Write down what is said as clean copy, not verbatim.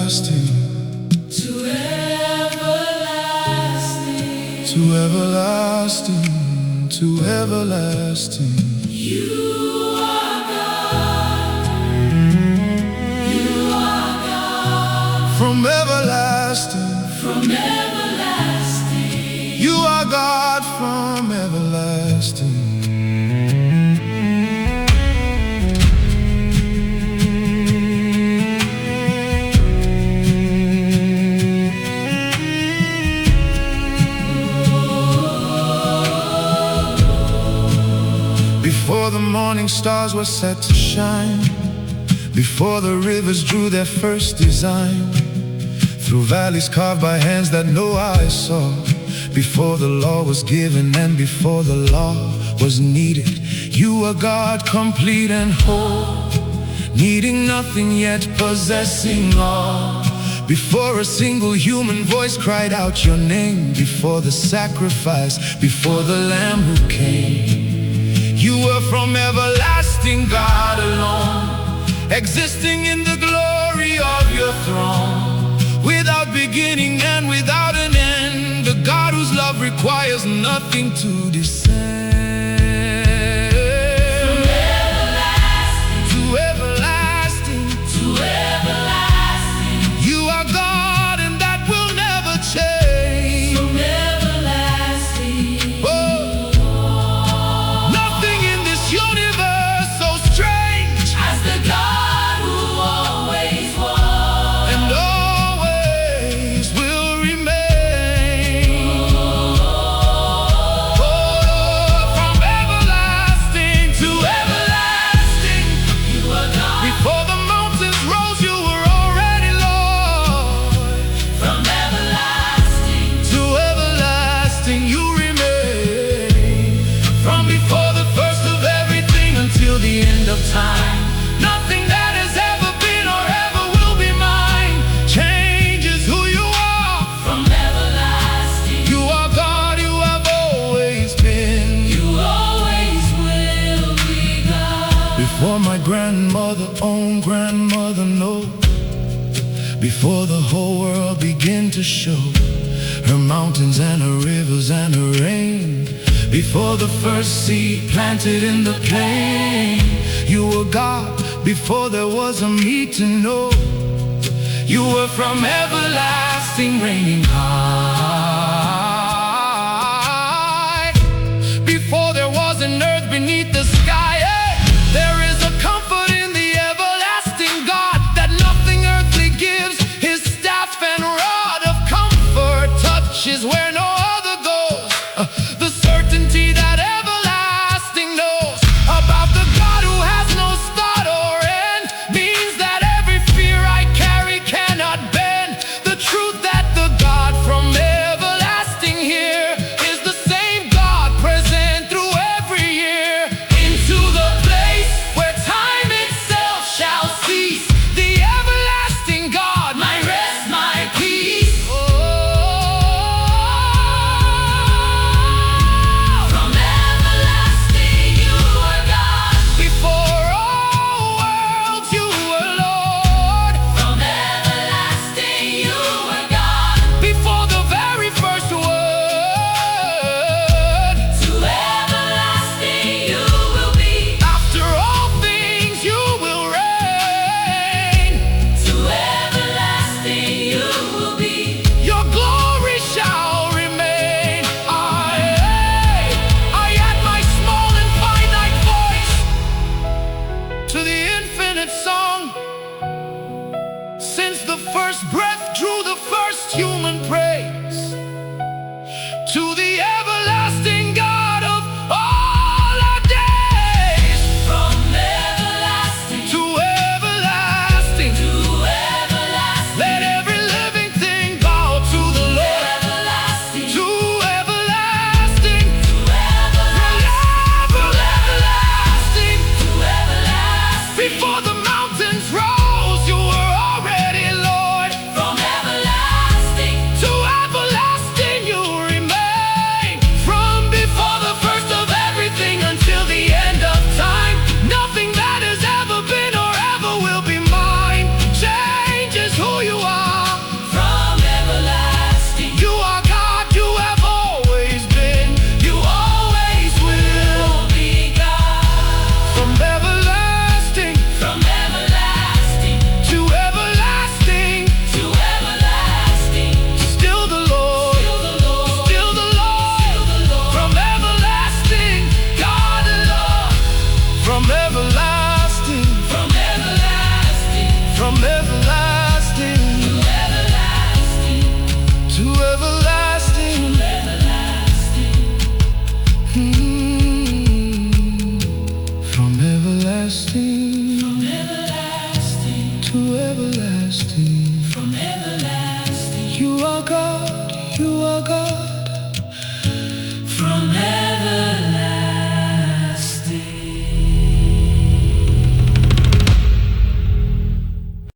everlasting, to everlasting, to everlasting, to everlasting. You are God. You are God. From everlasting, From everlasting, you are God from everlasting. Before the morning stars were set to shine, before the rivers drew their first design, through valleys carved by hands that no eye saw, before the law was given and before the law was needed, you are God complete and whole, needing nothing yet possessing all. Before a single human voice cried out your name, before the sacrifice, before the Lamb who came, you were from everlasting God alone, existing in the glory of your throne, without beginning and without an end, the God whose love requires nothing to descend. From everlasting to everlasting, to everlasting, you are God and that will never change. from everlasting, Oh, nothing in this universe so strange as the God who always was. and always will remain. Oh, from everlasting to everlasting, You are God. before the mountains rose, you were already Lord. From everlasting, To everlasting, you remain. From before the first of everything until the end of time, nothing that has ever been or ever will be mine changes who you are. from everlasting, You are God, you have always been. you always will be God. Before my grandmother, own grandmother, no. Before the whole world began to show her mountains and her rivers and her rain, before the first seed planted in the plain, you were God before there was a me to know. You were from everlasting, reigning high, before there was an earth beneath the